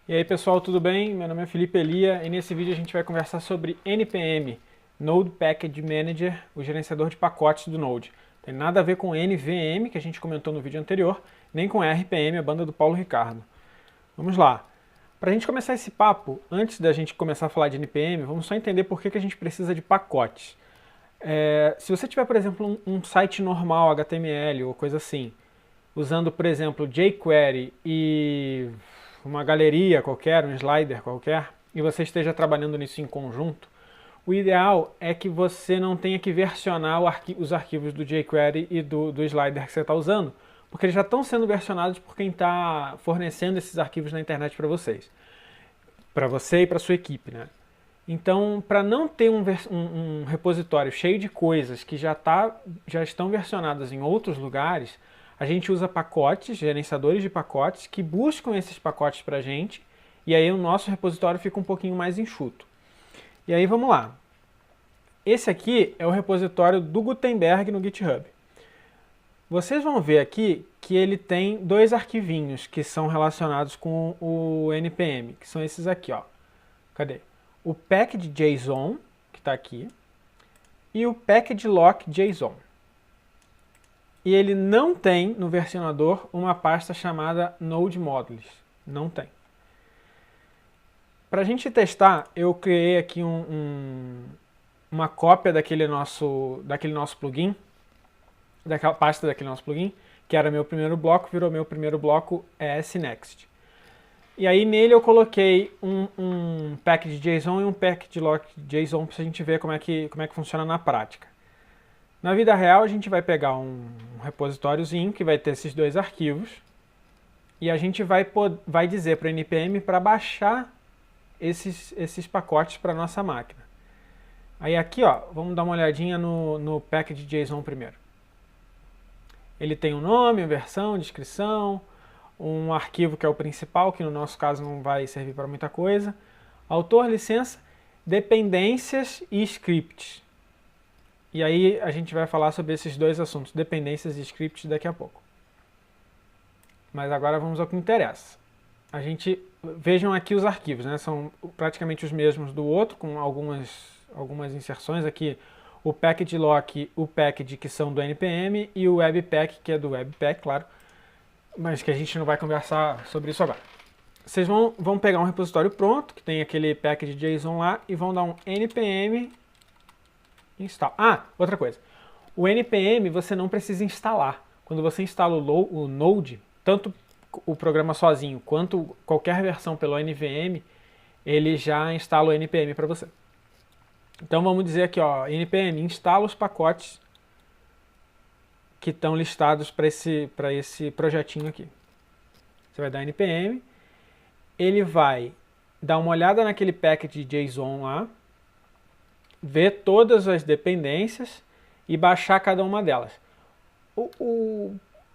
E aí pessoal, tudo bem? Meu nome é Felipe Elia e nesse vídeo a gente vai conversar sobre NPM, Node Package Manager, o gerenciador de pacotes do Node. Tem nada a ver com NVM, que a gente comentou no vídeo anterior, nem com RPM, a banda do Paulo Ricardo. Vamos lá. Para a gente começar esse papo, antes da gente começar a falar de NPM, vamos só entender por que a gente precisa de pacotes. Se você tiver, por exemplo, um site normal, HTML ou coisa assim, usando, por exemplo, jQuery e uma galeria qualquer, um slider qualquer, e você esteja trabalhando nisso em conjunto, o ideal é que você não tenha que versionar os arquivos do jQuery e do slider que você está usando, porque eles já estão sendo versionados por quem está fornecendo esses arquivos na internet para vocês. Para você e para sua equipe, né? Então, para não ter um repositório cheio de coisas que já estão versionadas em outros lugares, a gente usa pacotes, gerenciadores de pacotes, que buscam esses pacotes para a gente, e aí o nosso repositório fica um pouquinho mais enxuto. E aí vamos lá. Esse aqui é o repositório do Gutenberg no GitHub. Vocês vão ver aqui que ele tem dois arquivinhos que são relacionados com o NPM, que são esses aqui, ó. Cadê? O package.json, que está aqui, e o package.lock.json. E ele não tem no versionador uma pasta chamada Node Modules. Não tem. Para a gente testar, eu criei aqui uma cópia daquele nosso plugin, daquela pasta daquele nosso plugin, que era meu primeiro bloco, virou meu primeiro bloco ESNext. E aí nele eu coloquei um package.json e um package.lock.json para a gente ver como é que funciona na prática. Na vida real a gente vai pegar um repositóriozinho que vai ter esses dois arquivos e a gente vai dizer para o NPM para baixar esses pacotes para a nossa máquina. Aí aqui, ó, vamos dar uma olhadinha no package.json primeiro. Ele tem um nome, uma versão, descrição, um arquivo que é o principal, que no nosso caso não vai servir para muita coisa, autor, licença, dependências e scripts. E aí a gente vai falar sobre esses dois assuntos, dependências e scripts, daqui a pouco. Mas agora vamos ao que interessa. Vejam aqui os arquivos, né? São praticamente os mesmos do outro, com algumas inserções aqui. O package.lock, o package que são do NPM e o webpack, que é do webpack, claro. Mas que a gente não vai conversar sobre isso agora. Vocês vão pegar um repositório pronto, que tem aquele package.json lá, e vão dar um npm install. Ah, outra coisa. O npm você não precisa instalar. Quando você instala o Node, tanto o programa sozinho quanto qualquer versão pelo NVM, ele já instala o npm para você. Então vamos dizer aqui, ó, npm instala os pacotes que estão listados para esse projetinho aqui. Você vai dar npm, ele vai dar uma olhada naquele package.json lá, ver todas as dependências e baixar cada uma delas.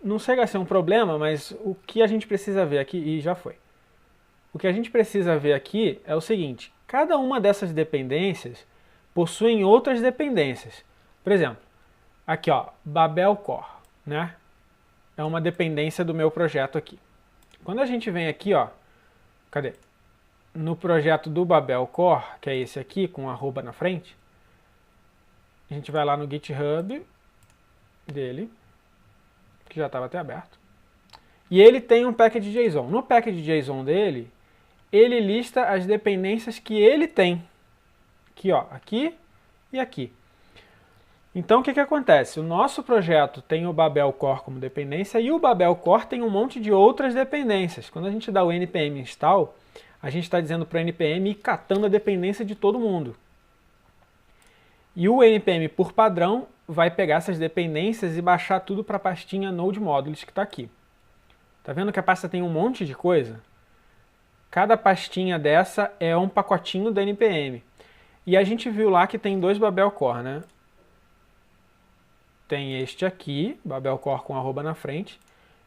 Não chega a ser um problema, mas o que a gente precisa ver aqui, e já foi. O que a gente precisa ver aqui é o seguinte, cada uma dessas dependências possuem outras dependências. Por exemplo, aqui ó, Babel Core, né? É uma dependência do meu projeto aqui. Quando a gente vem aqui, ó, cadê? No projeto do Babel Core, que é esse aqui, com arroba na frente, a gente vai lá no GitHub dele, que já estava até aberto, e ele tem um package.json. No package.json dele, ele lista as dependências que ele tem. Aqui, ó, aqui e aqui. Então o que acontece? O nosso projeto tem o Babel Core como dependência e o Babel Core tem um monte de outras dependências. Quando a gente dá o npm install, a gente está dizendo para o npm ir catando a dependência de todo mundo. E o npm, por padrão, vai pegar essas dependências e baixar tudo para a pastinha Node Modules que está aqui. Tá vendo que a pasta tem um monte de coisa? Cada pastinha dessa é um pacotinho da npm. E a gente viu lá que tem dois Babel Core, né? Tem este aqui, Babel Core com arroba na frente,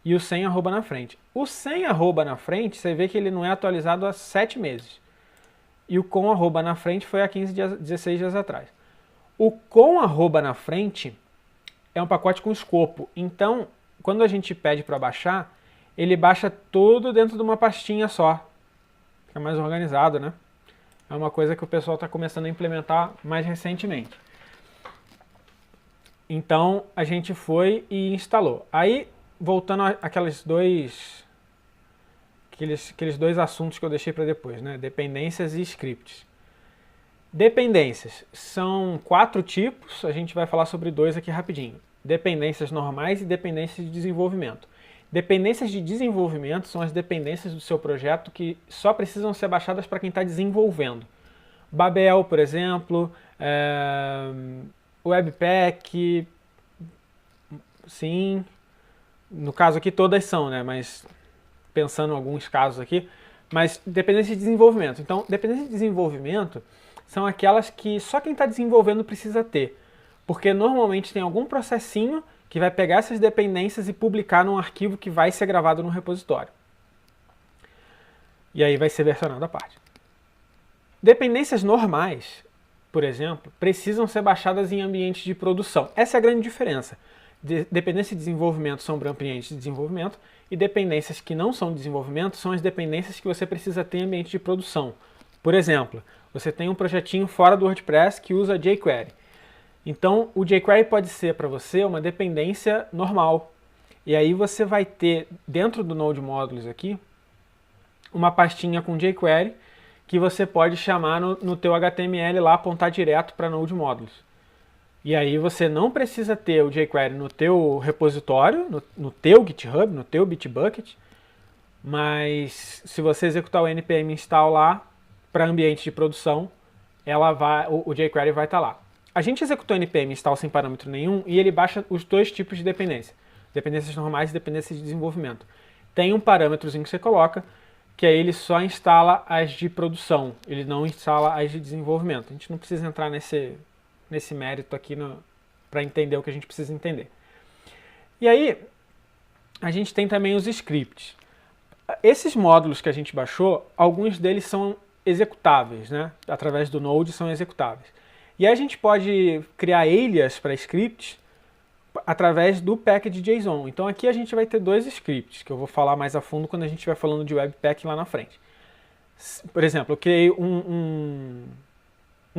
e o sem arroba na frente. O sem arroba na frente, você vê que ele não é atualizado há 7 meses. E o com arroba na frente foi há 16 dias atrás. O com arroba na frente é um pacote com escopo. Então, quando a gente pede para baixar, ele baixa tudo dentro de uma pastinha só. fica mais organizado, né? É uma coisa que o pessoal está começando a implementar mais recentemente. Então a gente foi e instalou. Aí, voltando àqueles dois assuntos que eu deixei para depois, né? Dependências e scripts. Dependências são 4 tipos, a gente vai falar sobre 2 aqui rapidinho. Dependências normais e dependências de desenvolvimento. Dependências de desenvolvimento são as dependências do seu projeto que só precisam ser baixadas para quem está desenvolvendo. Babel, por exemplo, Webpack, sim, no caso aqui todas são, né? Mas pensando em alguns casos aqui, mas dependência de desenvolvimento. Então, dependência de desenvolvimento são aquelas que só quem está desenvolvendo precisa ter, porque normalmente tem algum processinho que vai pegar essas dependências e publicar num arquivo que vai ser gravado no repositório. E aí vai ser versionado à parte. Dependências normais, por exemplo, precisam ser baixadas em ambientes de produção. Essa é a grande diferença. Dependência de desenvolvimento são ambientes de desenvolvimento e dependências que não são de desenvolvimento são as dependências que você precisa ter em ambiente de produção. Por exemplo, você tem um projetinho fora do WordPress que usa jQuery. Então, o jQuery pode ser para você uma dependência normal. E aí você vai ter, dentro do Node Modules aqui, uma pastinha com jQuery que você pode chamar no teu HTML lá, apontar direto para Node Modules. E aí você não precisa ter o jQuery no teu repositório, no teu GitHub, no teu Bitbucket, mas se você executar o npm install lá, para ambiente de produção, o jQuery vai estar lá. A gente executou npm install sem parâmetro nenhum e ele baixa os 2 tipos de dependência. Dependências normais e dependências de desenvolvimento. Tem um parâmetrozinho que você coloca, que aí ele só instala as de produção, ele não instala as de desenvolvimento. A gente não precisa entrar nesse mérito aqui para entender o que a gente precisa entender. E aí, a gente tem também os scripts. Esses módulos que a gente baixou, alguns deles são executáveis, né? Através do Node são executáveis. E aí a gente pode criar alias para scripts através do package.json. Então aqui a gente vai ter 2 scripts, que eu vou falar mais a fundo quando a gente estiver falando de Webpack lá na frente. Por exemplo, eu criei um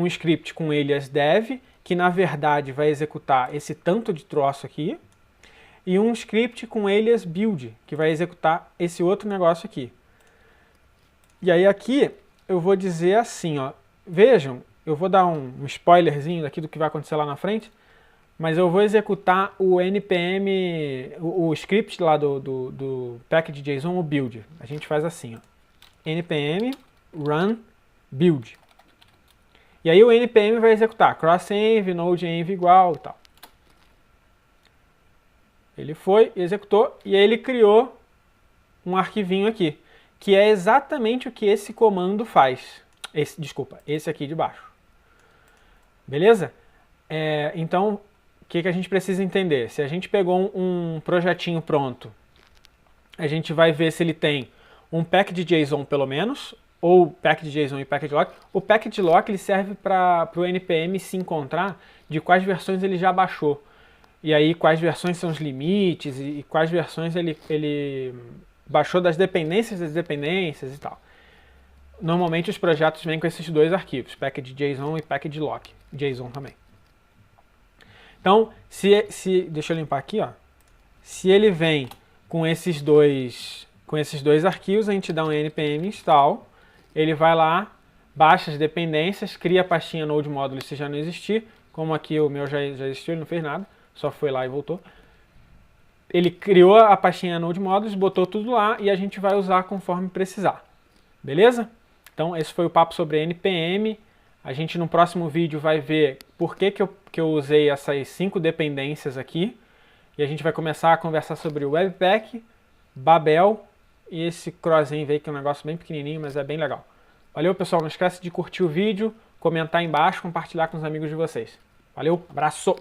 script com alias dev, que na verdade vai executar esse tanto de troço aqui, e um script com alias build, que vai executar esse outro negócio aqui. E aí aqui eu vou dizer assim, ó, vejam, eu vou dar um spoilerzinho daqui do que vai acontecer lá na frente, mas eu vou executar o npm, o script lá do package.json, o build. A gente faz assim, ó, npm run build. E aí o npm vai executar crossenv, nodeenv igual e tal. Ele foi, executou, e aí ele criou um arquivinho aqui, que é exatamente o que esse comando faz. Esse aqui de baixo. Beleza? Então, o que a gente precisa entender? Se a gente pegou um projetinho pronto, a gente vai ver se ele tem um package.json pelo menos, ou package.json e package.lock. O package.lock ele serve para o NPM se encontrar de quais versões ele já baixou. E aí quais versões são os limites e quais versões ele baixou das dependências e tal. Normalmente os projetos vêm com esses 2 arquivos, package.json e package.lock, JSON também. Então, deixa eu limpar aqui, ó. Se ele vem com esses dois arquivos, a gente dá um npm install, ele vai lá, baixa as dependências, cria a pastinha node modules se já não existir, como aqui o meu já existiu, ele não fez nada, só foi lá e voltou. Ele criou a pastinha node modules, botou tudo lá e a gente vai usar conforme precisar. Beleza? Então esse foi o papo sobre npm. A gente no próximo vídeo vai ver por que eu usei essas 5 dependências aqui. E a gente vai começar a conversar sobre o Webpack, Babel e esse crossenv aí, que é um negócio bem pequenininho, mas é bem legal. Valeu, pessoal. Não esquece de curtir o vídeo, comentar aí embaixo, compartilhar com os amigos de vocês. Valeu, abraço!